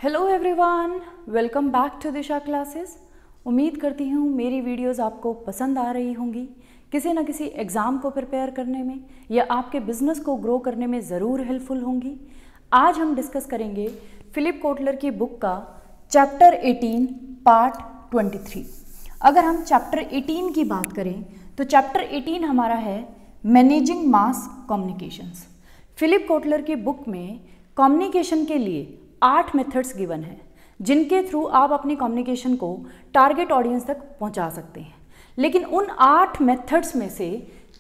Hello everyone, welcome back to Disha classes. उम्मीद करती हूँ मेरी वीडियोस आपको पसंद आ रही होंगी। किसी न किसी एग्ज़ाम को प्रिपेयर करने में या आपके बिजनेस को ग्रो करने में ज़रूर हेल्पफुल होंगी। आज हम डिस्कस करेंगे फिलिप कोटलर की बुक का चैप्टर 18 पार्ट 23। अगर हम चैप्टर 18 की बात करें तो चैप्टर 18 हमारा है मैनेजिंग मास कम्युनिकेशंस। फिलिप कोटलर की बुक में कम्युनिकेशन के लिए 8 मेथड्स गिवन हैं जिनके थ्रू आप अपनी कम्युनिकेशन को टारगेट ऑडियंस तक पहुंचा सकते हैं। लेकिन उन 8 मेथड्स में से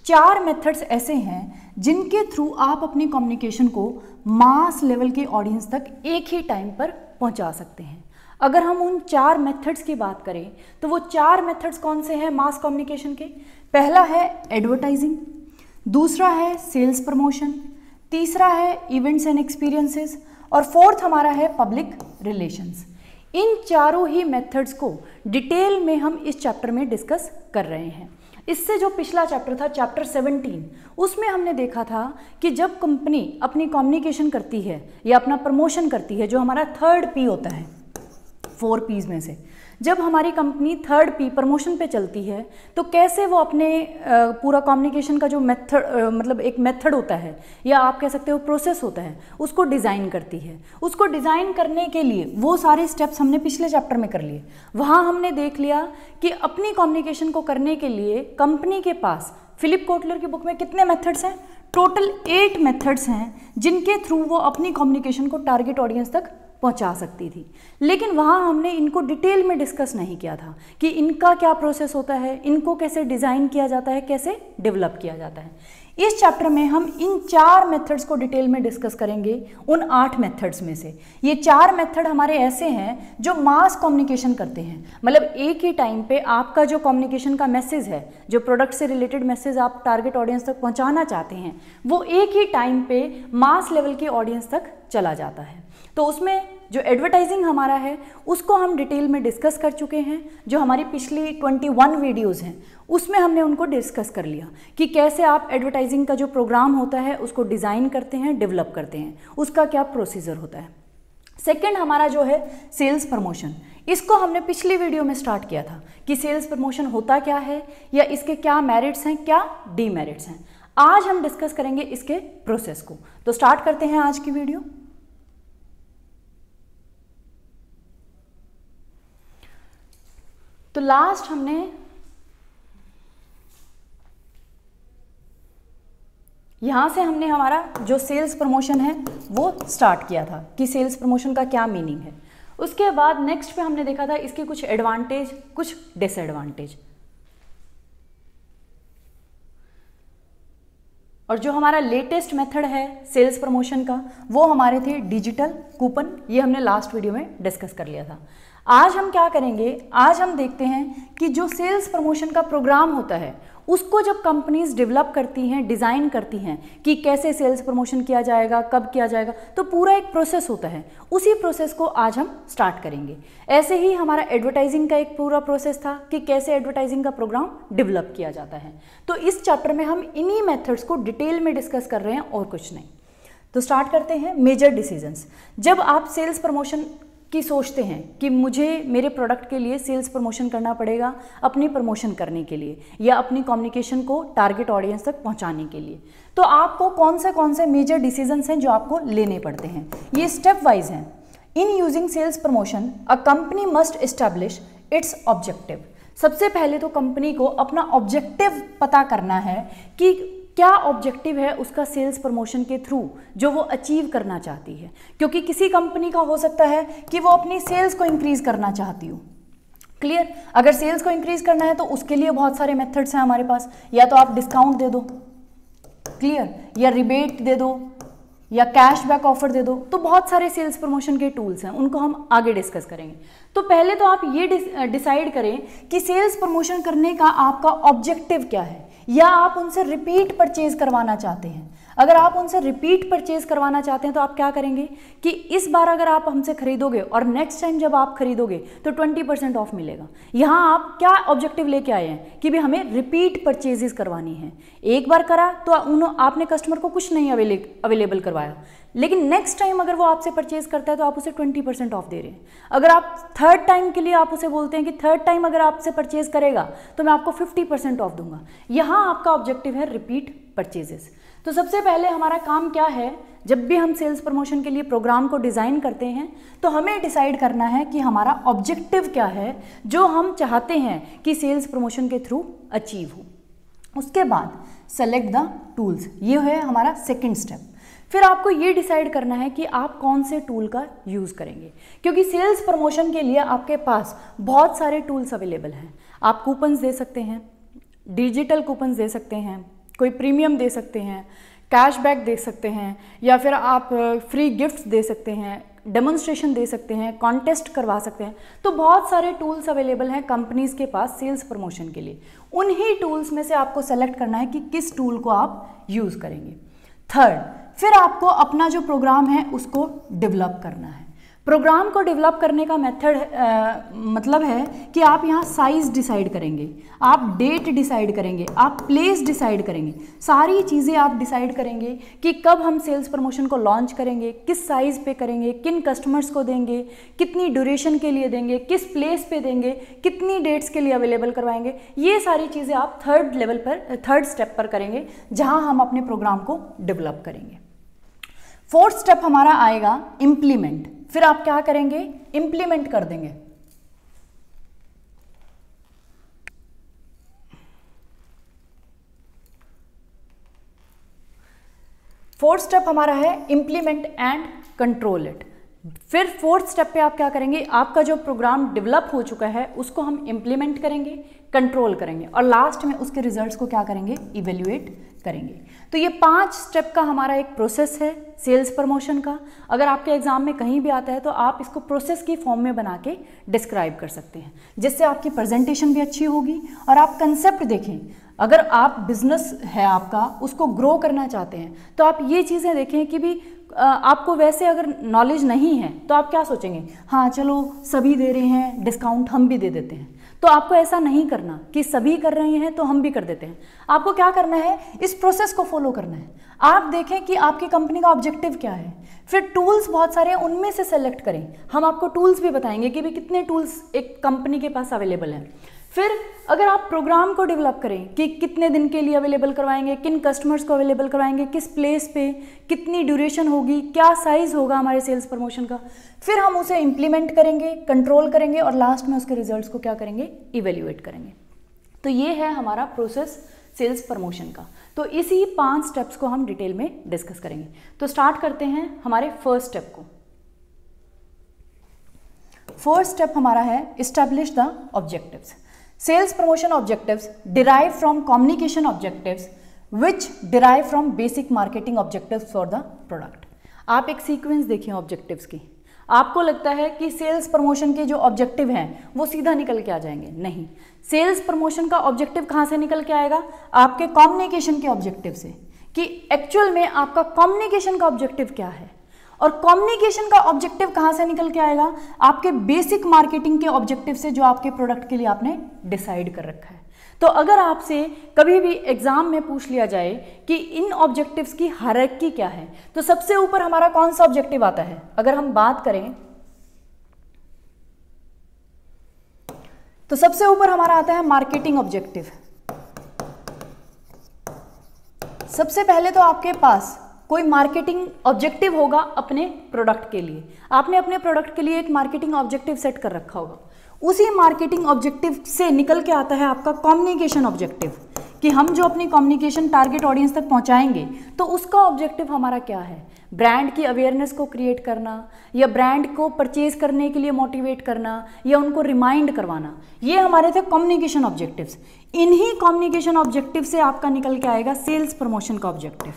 4 मेथड्स ऐसे हैं जिनके थ्रू आप अपनी कम्युनिकेशन को मास लेवल के ऑडियंस तक एक ही टाइम पर पहुंचा सकते हैं। अगर हम उन 4 मेथड्स की बात करें तो वो 4 मेथड्स कौन से हैं मास कम्युनिकेशन के? पहला है एडवर्टाइजिंग, दूसरा है सेल्स प्रमोशन, तीसरा है इवेंट्स एंड एक्सपीरियंसेस और फोर्थ हमारा है पब्लिक रिलेशंस। इन चारों ही मेथड्स को डिटेल में हम इस चैप्टर में डिस्कस कर रहे हैं। इससे जो पिछला चैप्टर था चैप्टर 17, उसमें हमने देखा था कि जब कंपनी अपनी कम्युनिकेशन करती है या अपना प्रमोशन करती है, जो हमारा थर्ड पी होता है 4 पीज में से, जब हमारी कंपनी थर्ड पी प्रमोशन पे चलती है तो कैसे वो अपने पूरा कम्युनिकेशन का जो मेथड मतलब एक मेथड होता है या आप कह सकते हो प्रोसेस होता है, उसको डिज़ाइन करती है। उसको डिज़ाइन करने के लिए वो सारे स्टेप्स हमने पिछले चैप्टर में कर लिए। वहाँ हमने देख लिया कि अपनी कम्युनिकेशन को करने के लिए कंपनी के पास फिलिप कोटलर की बुक में कितने मेथड्स हैं? टोटल 8 मेथड्स हैं जिनके थ्रू वो अपनी कम्युनिकेशन को टारगेट ऑडियंस तक पहुंचा सकती थी। लेकिन वहाँ हमने इनको डिटेल में डिस्कस नहीं किया था कि इनका क्या प्रोसेस होता है, इनको कैसे डिज़ाइन किया जाता है, कैसे डेवलप किया जाता है। इस चैप्टर में हम इन 4 मेथड्स को डिटेल में डिस्कस करेंगे। उन 8 मेथड्स में से ये 4 मेथड हमारे ऐसे हैं जो मास कम्युनिकेशन करते हैं, मतलब एक ही टाइम पे आपका जो कम्युनिकेशन का मैसेज है, जो प्रोडक्ट से रिलेटेड मैसेज आप टारगेट ऑडियंस तक पहुंचाना चाहते हैं, वो एक ही टाइम पे मास लेवल की ऑडियंस तक चला जाता है। तो उसमें जो एडवर्टाइजिंग हमारा है उसको हम डिटेल में डिस्कस कर चुके हैं। जो हमारी पिछली 21 वीडियोस हैं उसमें हमने उनको डिस्कस कर लिया कि कैसे आप एडवर्टाइजिंग का जो प्रोग्राम होता है उसको डिज़ाइन करते हैं, डेवलप करते हैं, उसका क्या प्रोसीजर होता है। सेकंड हमारा जो है सेल्स प्रमोशन, इसको हमने पिछली वीडियो में स्टार्ट किया था कि सेल्स प्रमोशन होता क्या है या इसके क्या मेरिट्स हैं, क्या डीमेरिट्स हैं। आज हम डिस्कस करेंगे इसके प्रोसेस को। तो स्टार्ट करते हैं आज की वीडियो। तो लास्ट हमने यहां से हमने हमारा जो सेल्स प्रमोशन है वो स्टार्ट किया था कि सेल्स प्रमोशन का क्या मीनिंग है। उसके बाद नेक्स्ट पे हमने देखा था इसके कुछ एडवांटेज, कुछ डिसएडवांटेज। और जो हमारा लेटेस्ट मेथड है सेल्स प्रमोशन का वो हमारे थे डिजिटल कूपन। ये हमने लास्ट वीडियो में डिस्कस कर लिया था। आज हम क्या करेंगे, आज हम देखते हैं कि जो सेल्स प्रमोशन का प्रोग्राम होता है उसको जब कंपनीज डेवलप करती हैं, डिज़ाइन करती हैं कि कैसे सेल्स प्रमोशन किया जाएगा, कब किया जाएगा, तो पूरा एक प्रोसेस होता है। उसी प्रोसेस को आज हम स्टार्ट करेंगे। ऐसे ही हमारा एडवर्टाइजिंग का एक पूरा प्रोसेस था कि कैसे एडवर्टाइजिंग का प्रोग्राम डेवलप किया जाता है। तो इस चैप्टर में हम इन्हीं मेथड्स को डिटेल में डिस्कस कर रहे हैं और कुछ नहीं। तो स्टार्ट करते हैं मेजर डिसीजंस। जब आप सेल्स प्रमोशन की सोचते हैं कि मुझे मेरे प्रोडक्ट के लिए सेल्स प्रमोशन करना पड़ेगा अपनी प्रमोशन करने के लिए या अपनी कम्युनिकेशन को टारगेट ऑडियंस तक पहुंचाने के लिए, तो आपको कौन से मेजर डिसीजंस हैं जो आपको लेने पड़ते हैं। ये स्टेप वाइज हैं। In using sales promotion a company must establish its objective. सबसे पहले तो कंपनी को अपना ऑब्जेक्टिव पता करना है कि क्या ऑब्जेक्टिव है उसका सेल्स प्रमोशन के थ्रू जो वो अचीव करना चाहती है। क्योंकि किसी कंपनी का हो सकता है कि वो अपनी सेल्स को इंक्रीज करना चाहती हो। क्लियर? अगर सेल्स को इंक्रीज करना है तो उसके लिए बहुत सारे मेथड्स हैं हमारे पास। या तो आप डिस्काउंट दे दो, क्लियर, या रिबेट दे दो या कैशबैक ऑफर दे दो। तो बहुत सारे सेल्स प्रमोशन के टूल्स हैं, उनको हम आगे डिस्कस करेंगे। तो पहले तो आप ये डिसाइड करें कि सेल्स प्रमोशन करने का आपका ऑब्जेक्टिव क्या है, या आप उनसे रिपीट परचेज करवाना चाहते हैं। अगर आप उनसे रिपीट परचेज करवाना चाहते हैं तो आप क्या करेंगे कि इस बार अगर आप हमसे खरीदोगे और नेक्स्ट टाइम जब आप खरीदोगे तो 20% ऑफ मिलेगा। यहाँ आप क्या ऑब्जेक्टिव लेके आए हैं कि भी हमें रिपीट परचेजेस करवानी है। एक बार करा तो आपने कस्टमर को कुछ नहीं अवेलेबल करवाया, लेकिन नेक्स्ट टाइम अगर वो आपसे परचेज करता है तो आप उसे 20% ऑफ दे रहे हैं। अगर आप थर्ड टाइम के लिए आप उसे बोलते हैं कि थर्ड टाइम अगर आपसे परचेज करेगा तो मैं आपको 50% ऑफ दूंगा। यहाँ आपका ऑब्जेक्टिव है रिपीट परचेजेस। तो सबसे पहले हमारा काम क्या है, जब भी हम सेल्स प्रमोशन के लिए प्रोग्राम को डिज़ाइन करते हैं तो हमें डिसाइड करना है कि हमारा ऑब्जेक्टिव क्या है जो हम चाहते हैं कि सेल्स प्रमोशन के थ्रू अचीव हो। उसके बाद सेलेक्ट द टूल्स, ये है हमारा सेकेंड स्टेप। फिर आपको ये डिसाइड करना है कि आप कौन से टूल का यूज़ करेंगे, क्योंकि सेल्स प्रमोशन के लिए आपके पास बहुत सारे टूल्स अवेलेबल हैं। आप कूपन्स दे सकते हैं, डिजिटल कूपन्स दे सकते हैं, कोई प्रीमियम दे सकते हैं, कैशबैक दे सकते हैं, या फिर आप फ्री गिफ्ट्स दे सकते हैं, डेमोन्स्ट्रेशन दे सकते हैं, कॉन्टेस्ट करवा सकते हैं। तो बहुत सारे टूल्स अवेलेबल हैं कंपनीज़ के पास सेल्स प्रमोशन के लिए। उन्हीं टूल्स में से आपको सेलेक्ट करना है कि किस टूल को आप यूज़ करेंगे। थर्ड, फिर आपको अपना जो प्रोग्राम है उसको डेवलप करना है। प्रोग्राम को डेवलप करने का मेथड मतलब है कि आप यहाँ साइज़ डिसाइड करेंगे, आप डेट डिसाइड करेंगे, आप प्लेस डिसाइड करेंगे, सारी चीज़ें आप डिसाइड करेंगे कि कब हम सेल्स प्रमोशन को लॉन्च करेंगे, किस साइज़ पे करेंगे, किन कस्टमर्स को देंगे, कितनी ड्यूरेशन के लिए देंगे, किस प्लेस पे देंगे, कितनी डेट्स के लिए अवेलेबल करवाएंगे। ये सारी चीज़ें आप थर्ड स्टेप पर करेंगे जहाँ हम अपने प्रोग्राम को डेवलप करेंगे। फोर्थ स्टेप हमारा आएगा इम्प्लीमेंट। फिर आप क्या करेंगे, इम्प्लीमेंट कर देंगे। फोर्थ स्टेप हमारा है इम्प्लीमेंट एंड कंट्रोल इट। फिर फोर्थ स्टेप पे आप क्या करेंगे, आपका जो प्रोग्राम डेवलप हो चुका है उसको हम इम्प्लीमेंट करेंगे, कंट्रोल करेंगे और लास्ट में उसके रिजल्ट्स को क्या करेंगे, इवेल्युएट करेंगे। तो ये 5 स्टेप का हमारा एक प्रोसेस है सेल्स प्रमोशन का। अगर आपके एग्जाम में कहीं भी आता है तो आप इसको प्रोसेस की फॉर्म में बना के डिस्क्राइब कर सकते हैं, जिससे आपकी प्रेजेंटेशन भी अच्छी होगी। और आप कंसेप्ट देखें, अगर आप बिजनेस है आपका उसको ग्रो करना चाहते हैं तो आप ये चीज़ें देखें कि भी आपको वैसे अगर नॉलेज नहीं है तो आप क्या सोचेंगे, हाँ चलो सभी दे रहे हैं डिस्काउंट हम भी दे देते हैं। तो आपको ऐसा नहीं करना कि सभी कर रहे हैं तो हम भी कर देते हैं। आपको क्या करना है, इस प्रोसेस को फॉलो करना है। आप देखें कि आपकी कंपनी का ऑब्जेक्टिव क्या है, फिर टूल्स बहुत सारे हैं उनमें से सेलेक्ट करें। हम आपको टूल्स भी बताएंगे कि भी कितने टूल्स एक कंपनी के पास अवेलेबल हैं। फिर अगर आप प्रोग्राम को डेवलप करें कि कितने दिन के लिए अवेलेबल करवाएंगे, किन कस्टमर्स को अवेलेबल करवाएंगे, किस प्लेस पे, कितनी ड्यूरेशन होगी, क्या साइज़ होगा हमारे सेल्स प्रमोशन का। फिर हम उसे इम्प्लीमेंट करेंगे, कंट्रोल करेंगे और लास्ट में उसके रिजल्ट्स को क्या करेंगे, इवेल्युएट करेंगे। तो ये है हमारा प्रोसेस सेल्स प्रमोशन का। तो इसी 5 स्टेप्स को हम डिटेल में डिस्कस करेंगे। तो स्टार्ट करते हैं हमारे फर्स्ट स्टेप को। फर्स्ट स्टेप हमारा है establish the objectives. Sales promotion objectives derive from communication objectives which derive from basic marketing objectives for the product। आप एक सीक्वेंस देखिए ऑब्जेक्टिव्स की। आपको लगता है कि सेल्स प्रमोशन के जो ऑब्जेक्टिव हैं वो सीधा निकल के आ जाएंगे, नहीं। सेल्स प्रमोशन का ऑब्जेक्टिव कहाँ से निकल के आएगा, आपके कम्युनिकेशन के ऑब्जेक्टिव से, कि एक्चुअल में आपका कम्युनिकेशन का ऑब्जेक्टिव क्या है। और कम्युनिकेशन का ऑब्जेक्टिव कहाँ से निकल के आएगा, आपके बेसिक मार्केटिंग के ऑब्जेक्टिव से जो आपके प्रोडक्ट के लिए आपने डिसाइड कर रखा है। तो अगर आपसे कभी भी एग्जाम में पूछ लिया जाए कि इन ऑब्जेक्टिव्स की हायरार्की क्या है, तो सबसे ऊपर हमारा कौन सा ऑब्जेक्टिव आता है। अगर हम बात करें तो सबसे ऊपर हमारा आता है मार्केटिंग ऑब्जेक्टिव। सबसे पहले तो आपके पास कोई मार्केटिंग ऑब्जेक्टिव होगा अपने प्रोडक्ट के लिए। आपने अपने प्रोडक्ट के लिए एक मार्केटिंग ऑब्जेक्टिव सेट कर रखा होगा। उसी मार्केटिंग ऑब्जेक्टिव से निकल के आता है आपका कम्युनिकेशन ऑब्जेक्टिव, कि हम जो अपनी कम्युनिकेशन टारगेट ऑडियंस तक पहुंचाएंगे तो उसका ऑब्जेक्टिव हमारा क्या है। ब्रांड की अवेयरनेस को क्रिएट करना, या ब्रांड को परचेज करने के लिए मोटिवेट करना, या उनको रिमाइंड करवाना, ये हमारे थे कम्युनिकेशन ऑब्जेक्टिव्स। इन्हीं कम्युनिकेशन ऑब्जेक्टिव से आपका निकल के आएगा सेल्स प्रमोशन का ऑब्जेक्टिव।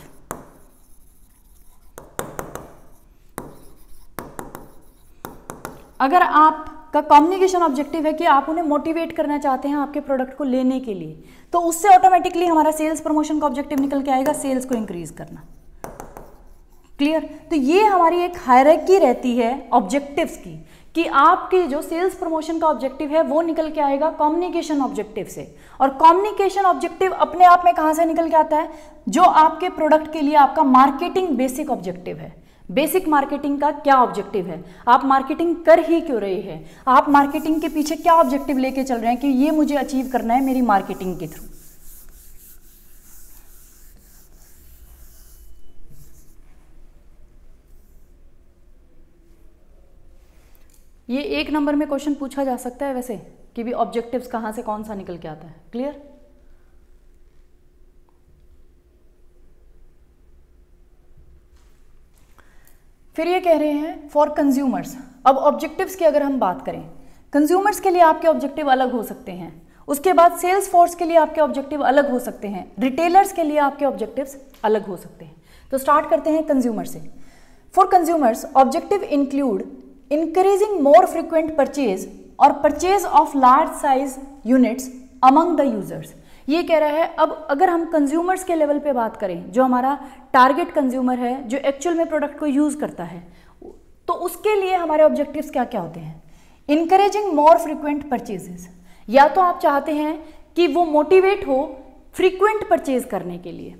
अगर आपका कम्युनिकेशन ऑब्जेक्टिव है कि आप उन्हें मोटिवेट करना चाहते हैं आपके प्रोडक्ट को लेने के लिए, तो उससे ऑटोमेटिकली हमारा सेल्स प्रमोशन का ऑब्जेक्टिव निकल के आएगा सेल्स को इंक्रीज करना। क्लियर। तो ये हमारी एक हायरार्की रहती है ऑब्जेक्टिव्स की, कि आपके जो सेल्स प्रमोशन का ऑब्जेक्टिव है वो निकल के आएगा कम्युनिकेशन ऑब्जेक्टिव से, और कम्युनिकेशन ऑब्जेक्टिव अपने आप में कहाँ से निकल के आता है, जो आपके प्रोडक्ट के लिए आपका मार्केटिंग बेसिक ऑब्जेक्टिव है। बेसिक मार्केटिंग का क्या ऑब्जेक्टिव है, आप मार्केटिंग कर ही क्यों रहे हैं, आप मार्केटिंग के पीछे क्या ऑब्जेक्टिव लेके चल रहे हैं कि ये मुझे अचीव करना है मेरी मार्केटिंग के थ्रू। ये 1 नंबर में क्वेश्चन पूछा जा सकता है वैसे कि भी ऑब्जेक्टिव्स कहाँ से कौन सा निकल के आता है। क्लियर। फिर ये कह रहे हैं फॉर कंज्यूमर्स। अब ऑब्जेक्टिव्स की अगर हम बात करें, कंज्यूमर्स के लिए आपके ऑब्जेक्टिव अलग हो सकते हैं, उसके बाद सेल्स फोर्स के लिए आपके ऑब्जेक्टिव अलग हो सकते हैं, रिटेलर्स के लिए आपके ऑब्जेक्टिव्स अलग हो सकते हैं। तो स्टार्ट करते हैं कंज्यूमर से। For consumers objective include encouraging more frequent purchase और purchase of large size units among the users। ये कह रहा है, अब अगर हम कंज्यूमर्स के लेवल पे बात करें, जो हमारा टारगेट कंज्यूमर है, जो एक्चुअल में प्रोडक्ट को यूज़ करता है, तो उसके लिए हमारे ऑब्जेक्टिव्स क्या क्या होते हैं। इंकरेजिंग मोर फ्रीक्वेंट परचेजेस, या तो आप चाहते हैं कि वो मोटिवेट हो फ्रीक्वेंट परचेज करने के लिए,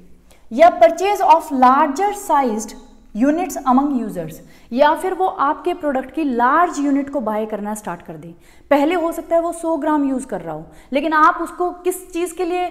या purchase of larger sized units among users, या फिर वो आपके प्रोडक्ट की लार्ज यूनिट को बाय करना स्टार्ट कर दें। पहले हो सकता है वो 100 ग्राम यूज़ कर रहा हो, लेकिन आप उसको किस चीज़ के लिए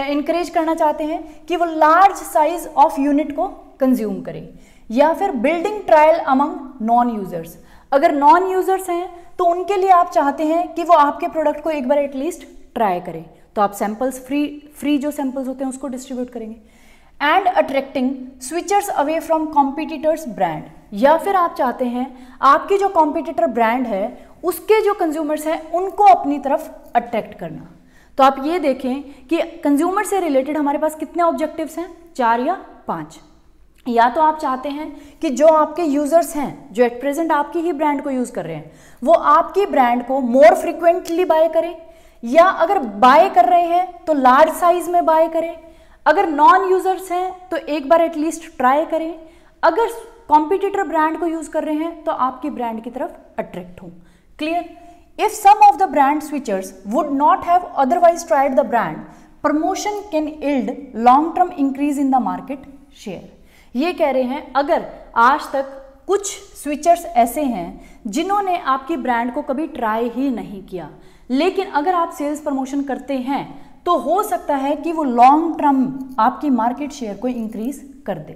इनकरेज करना चाहते हैं कि वो लार्ज साइज ऑफ यूनिट को कंज्यूम करें। या फिर building trial among non users, अगर नॉन यूजर्स हैं तो उनके लिए आप चाहते हैं कि वो आपके प्रोडक्ट को एक बार एटलीस्ट ट्राई करें, तो आप सैंपल्स फ्री जो सैंपल्स होते हैं उसको डिस्ट्रीब्यूट करेंगे। And attracting switchers away from competitors brand, या फिर आप चाहते हैं आपकी जो कॉम्पिटिटर ब्रांड है उसके जो कंज्यूमर्स हैं उनको अपनी तरफ अट्रैक्ट करना। तो आप ये देखें कि कंज्यूमर से रिलेटेड हमारे पास कितने ऑब्जेक्टिव्स हैं, 4 या 5। या तो आप चाहते हैं कि जो आपके यूजर्स हैं, जो एट प्रेजेंट आपकी ही ब्रांड को यूज कर रहे हैं, वो आपकी ब्रांड को मोर फ्रिक्वेंटली बाय करें, या अगर बाय कर रहे हैं तो लार्ज साइज में बाय करें, अगर नॉन यूजर्स हैं तो एक बार एटलीस्ट ट्राई करें, अगर कॉम्पिटिटर ब्रांड को यूज कर रहे हैं तो आपकी ब्रांड की तरफ अट्रैक्ट हो। Clear. If some of the brand switchers would not have otherwise tried the brand, promotion can yield long term increase in the market share. ये कह रहे हैं अगर आज तक कुछ स्विचर्स ऐसे हैं जिन्होंने आपकी ब्रांड को कभी ट्राई ही नहीं किया, लेकिन अगर आप सेल्स प्रमोशन करते हैं तो हो सकता है कि वो लॉन्ग टर्म आपकी मार्केट शेयर को इंक्रीज कर दे,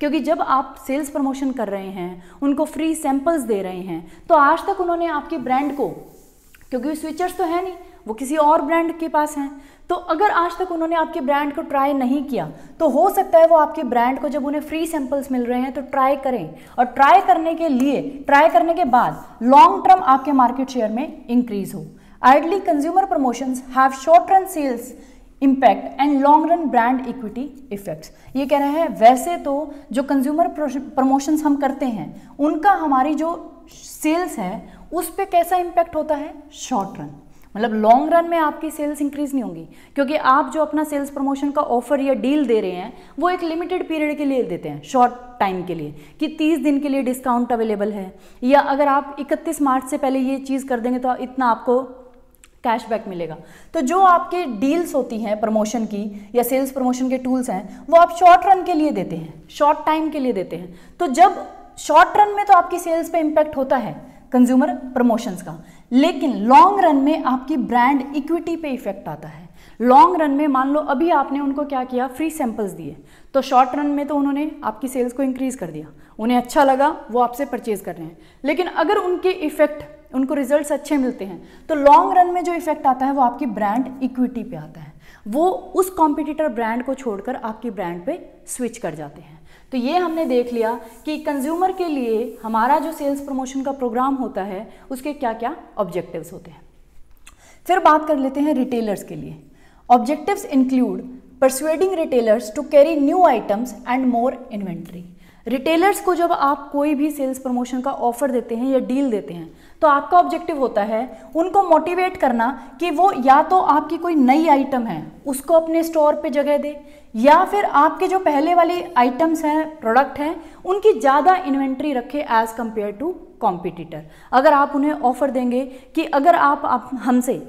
क्योंकि जब आप सेल्स प्रमोशन कर रहे हैं, उनको फ्री सैंपल्स दे रहे हैं, तो आज तक उन्होंने आपकी ब्रांड को, क्योंकि स्विचर्स तो है नहीं, वो किसी और ब्रांड के पास हैं, तो अगर आज तक उन्होंने आपकी ब्रांड को ट्राई नहीं किया तो हो सकता है वो आपकी ब्रांड को जब उन्हें फ्री सैंपल्स मिल रहे हैं तो ट्राई करें, और ट्राई करने के बाद लॉन्ग टर्म आपके मार्केट शेयर में इंक्रीज हो। Ideally, consumer promotions have short-run sales impact and long-run brand equity effects। ये कह रहे हैं वैसे तो जो कंज्यूमर प्रमोशंस हम करते हैं उनका हमारी जो सेल्स है उस पे कैसा इम्पैक्ट होता है, शॉर्ट रन, मतलब लॉन्ग रन में आपकी सेल्स इंक्रीज नहीं होंगी, क्योंकि आप जो अपना सेल्स प्रमोशन का ऑफर या डील दे रहे हैं वो एक लिमिटेड पीरियड के लिए देते हैं, शॉर्ट टाइम के लिए, कि 30 दिन के लिए डिस्काउंट अवेलेबल है, या अगर आप 31 मार्च से पहले ये चीज़ कर देंगे तो इतना आपको कैशबैक मिलेगा। तो जो आपके डील्स होती हैं प्रमोशन की या सेल्स प्रमोशन के टूल्स हैं वो आप शॉर्ट रन के लिए देते हैं, शॉर्ट टाइम के लिए देते हैं। तो जब शॉर्ट रन में तो आपकी सेल्स पे इम्पैक्ट होता है कंज्यूमर प्रमोशंस का, लेकिन लॉन्ग रन में आपकी ब्रांड इक्विटी पे इफेक्ट आता है। लॉन्ग रन में मान लो अभी आपने उनको क्या किया, फ्री सैंपल्स दिए, तो शॉर्ट रन में तो उन्होंने आपकी सेल्स को इंक्रीज कर दिया, उन्हें अच्छा लगा, वो आपसे परचेज कर रहे हैं, लेकिन अगर उनके इफेक्ट, उनको रिजल्ट्स अच्छे मिलते हैं तो लॉन्ग रन में जो इफेक्ट आता है वो आपकी ब्रांड इक्विटी पे आता है, वो उस कॉम्पिटिटर ब्रांड को छोड़कर आपकी ब्रांड पे स्विच कर जाते हैं। तो ये हमने देख लिया कि कंज्यूमर के लिए हमारा जो सेल्स प्रमोशन का प्रोग्राम होता है उसके क्या क्या ऑब्जेक्टिव्स होते हैं। फिर बात कर लेते हैं रिटेलर्स के लिए। Objectives include persuading retailers to carry new items and more inventory. Retailers को जब आप कोई भी सेल्स प्रमोशन का ऑफर देते हैं या डील देते हैं तो आपका ऑब्जेक्टिव होता है उनको मोटिवेट करना कि वो या तो आपकी कोई नई आइटम है उसको अपने स्टोर पे जगह दे, या फिर आपके जो पहले वाली आइटम्स हैं, प्रोडक्ट हैं, उनकी ज़्यादा इन्वेंट्री रखे एज कंपेयर टू कॉम्पिटिटर। अगर आप उन्हें ऑफर देंगे कि अगर आप हमसे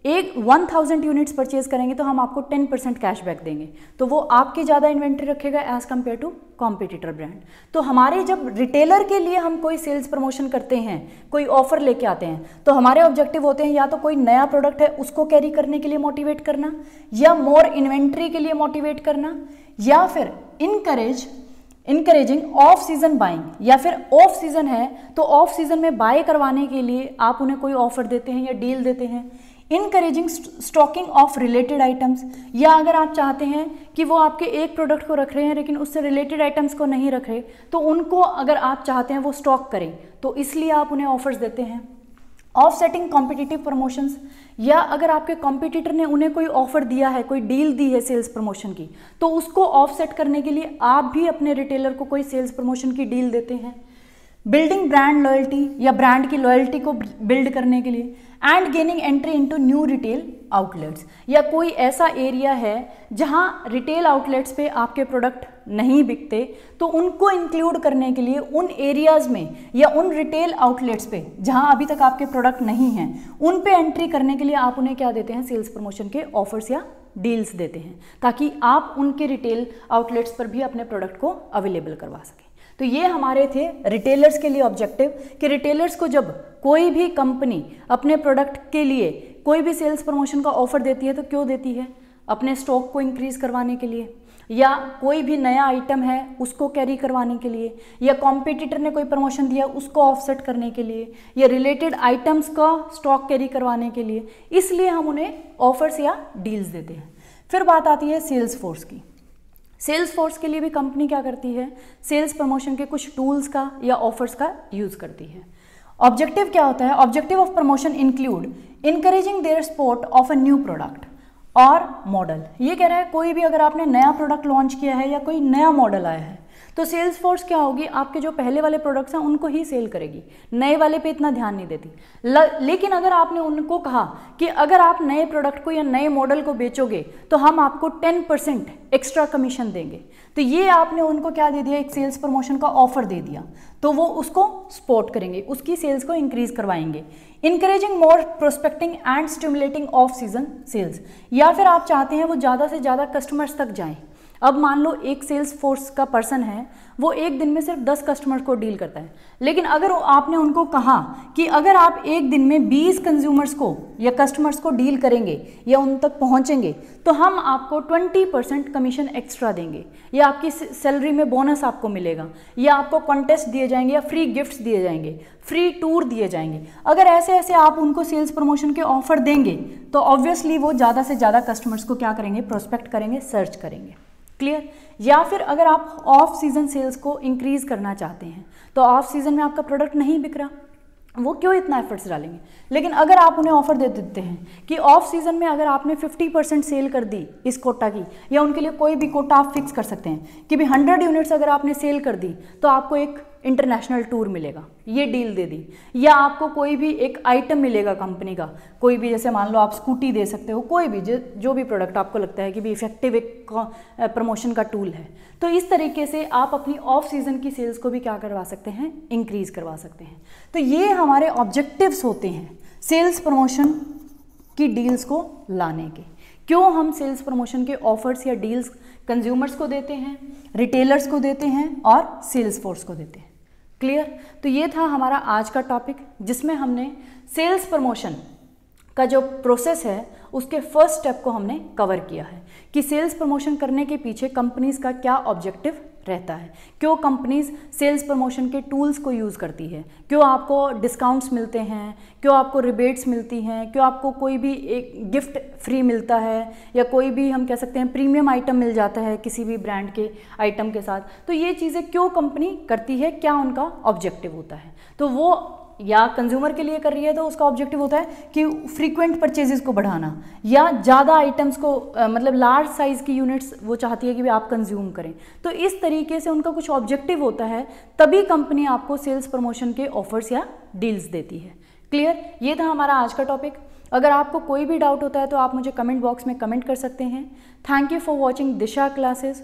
1000 यूनिट्स परचेज करेंगे तो हम आपको 10% कैशबैक देंगे, तो वो आपकी ज़्यादा इन्वेंट्री रखेगा as compare to competitor brand. तो हमारे जब रिटेलर के लिए हम कोई सेल्स प्रमोशन करते हैं, कोई ऑफर लेके आते हैं, तो हमारे ऑब्जेक्टिव होते हैं या तो कोई नया प्रोडक्ट है उसको कैरी करने के लिए मोटिवेट करना, या मोर इन्वेंट्री के लिए मोटिवेट करना, या फिर इनकरेजिंग ऑफ सीजन बाइंग, या फिर ऑफ सीजन है तो ऑफ सीजन में बाय करवाने के लिए आप उन्हें कोई ऑफर देते हैं या डील देते हैं। Encouraging stocking of related items, या अगर आप चाहते हैं कि वो आपके एक प्रोडक्ट को रख रहे हैं लेकिन उससे रिलेटेड आइटम्स को नहीं रख रहे, तो उनको अगर आप चाहते हैं वो स्टॉक करें तो इसलिए आप उन्हें ऑफर्स देते हैं। ऑफसेटिंग कॉम्पिटिटिव प्रमोशंस, या अगर आपके कॉम्पिटिटर ने उन्हें कोई ऑफर दिया है, कोई डील दी है सेल्स प्रमोशन की, तो उसको ऑफसेट करने के लिए आप भी अपने रिटेलर को कोई सेल्स प्रमोशन की डील देते हैं। बिल्डिंग ब्रांड लॉयल्टी, या ब्रांड की लॉयल्टी को बिल्ड करने के लिए। And gaining entry into new retail outlets, या कोई ऐसा एरिया है जहां रिटेल आउटलेट्स पे आपके प्रोडक्ट नहीं बिकते, तो उनको इंक्लूड करने के लिए उन एरियाज में या उन रिटेल आउटलेट्स पे जहां अभी तक आपके प्रोडक्ट नहीं हैं, उन पे एंट्री करने के लिए आप उन्हें क्या देते हैं, सेल्स प्रमोशन के ऑफर्स या डील्स देते हैं, ताकि आप उनके रिटेल आउटलेट्स पर भी अपने प्रोडक्ट को अवेलेबल करवा सकें। तो ये हमारे थे रिटेलर्स के लिए ऑब्जेक्टिव, कि रिटेलर्स को जब कोई भी कंपनी अपने प्रोडक्ट के लिए कोई भी सेल्स प्रमोशन का ऑफर देती है तो क्यों देती है, अपने स्टॉक को इंक्रीज करवाने के लिए, या कोई भी नया आइटम है उसको कैरी करवाने के लिए, या कॉम्पिटिटर ने कोई प्रमोशन दिया उसको ऑफसेट करने के लिए, या रिलेटेड आइटम्स का स्टॉक कैरी करवाने के लिए, इसलिए हम उन्हें ऑफर्स या डील्स देते हैं। फिर बात आती है सेल्स फोर्स की। सेल्स फोर्स के लिए भी कंपनी क्या करती है, सेल्स प्रमोशन के कुछ टूल्स का या ऑफर्स का यूज करती है। ऑब्जेक्टिव क्या होता है, objective of promotion include encouraging their support of a new product और मॉडल। ये कह रहा है कोई भी अगर आपने नया प्रोडक्ट लॉन्च किया है या कोई नया मॉडल आया है, तो सेल्स फोर्स क्या होगी, आपके जो पहले वाले प्रोडक्ट्स हैं उनको ही सेल करेगी, नए वाले पे इतना ध्यान नहीं देती। लेकिन अगर आपने उनको कहा कि अगर आप नए प्रोडक्ट को या नए मॉडल को बेचोगे तो हम आपको 10% एक्स्ट्रा कमीशन देंगे, तो ये आपने उनको क्या दे दिया, एक सेल्स प्रमोशन का ऑफर दे दिया, तो वो उसको सपोर्ट करेंगे, उसकी सेल्स को इंक्रीज करवाएंगे। Encouraging more prospecting and stimulating off season sales, या फिर आप चाहते हैं वो ज़्यादा से ज़्यादा कस्टमर्स तक जाएं। अब मान लो एक सेल्स फोर्स का पर्सन है, वो एक दिन में सिर्फ 10 कस्टमर्स को डील करता है, लेकिन अगर आपने उनको कहा कि अगर आप एक दिन में 20 कंज्यूमर्स को या कस्टमर्स को डील करेंगे या उन तक पहुंचेंगे तो हम आपको 20% कमीशन एक्स्ट्रा देंगे, या आपकी सैलरी में बोनस आपको मिलेगा, या आपको कॉन्टेस्ट दिए जाएंगे, या फ्री गिफ्ट्स दिए जाएंगे, फ्री टूर दिए जाएंगे। अगर ऐसे ऐसे आप उनको सेल्स प्रमोशन के ऑफर देंगे तो ऑब्वियसली वो ज़्यादा से ज़्यादा कस्टमर्स को क्या करेंगे, प्रोस्पेक्ट करेंगे, सर्च करेंगे। क्लियर। या फिर अगर आप ऑफ सीजन सेल्स को इंक्रीज करना चाहते हैं, तो ऑफ सीजन में आपका प्रोडक्ट नहीं बिक रहा, वो क्यों इतना एफर्ट्स डालेंगे, लेकिन अगर आप उन्हें ऑफर दे देते हैं कि ऑफ सीजन में अगर आपने 50% सेल कर दी इस कोटा की, या उनके लिए कोई भी कोटा आप फिक्स कर सकते हैं कि भी 100 यूनिट्स अगर आपने सेल कर दी तो आपको एक इंटरनेशनल टूर मिलेगा, ये डील दे दी, या आपको कोई भी एक आइटम मिलेगा कंपनी का, कोई भी, जैसे मान लो आप स्कूटी दे सकते हो, कोई भी जो भी प्रोडक्ट आपको लगता है कि भी इफेक्टिव एक प्रमोशन का टूल है, तो इस तरीके से आप अपनी ऑफ सीजन की सेल्स को भी क्या करवा सकते हैं, इंक्रीज करवा सकते हैं। तो ये हमारे ऑब्जेक्टिव्स होते हैं सेल्स प्रमोशन की डील्स को लाने के। क्यों हम सेल्स प्रमोशन के ऑफर्स या डील्स कंज्यूमर्स को देते हैं, रिटेलर्स को देते हैं और सेल्स फोर्स को देते हैं। क्लियर। तो ये था हमारा आज का टॉपिक, जिसमें हमने सेल्स प्रमोशन का जो प्रोसेस है उसके फर्स्ट स्टेप को हमने कवर किया है कि सेल्स प्रमोशन करने के पीछे कंपनीज का क्या ऑब्जेक्टिव रहता है, क्यों कंपनीज सेल्स प्रमोशन के टूल्स को यूज़ करती है, क्यों आपको डिस्काउंट्स मिलते हैं, क्यों आपको रिबेट्स मिलती हैं, क्यों आपको कोई भी एक गिफ्ट फ्री मिलता है, या कोई भी हम कह सकते हैं प्रीमियम आइटम मिल जाता है किसी भी ब्रांड के आइटम के साथ। तो ये चीज़ें क्यों कंपनी करती है, क्या उनका ऑब्जेक्टिव होता है। तो वो या कंज्यूमर के लिए कर रही है तो उसका ऑब्जेक्टिव होता है कि फ्रीक्वेंट परचेजेस को बढ़ाना, या ज़्यादा आइटम्स को मतलब लार्ज साइज़ की यूनिट्स वो चाहती है कि भी आप कंज्यूम करें। तो इस तरीके से उनका कुछ ऑब्जेक्टिव होता है, तभी कंपनी आपको सेल्स प्रमोशन के ऑफर्स या डील्स देती है। क्लियर। ये था हमारा आज का टॉपिक। अगर आपको कोई भी डाउट होता है तो आप मुझे कमेंट बॉक्स में कमेंट कर सकते हैं। Thank you for watching Disha classes.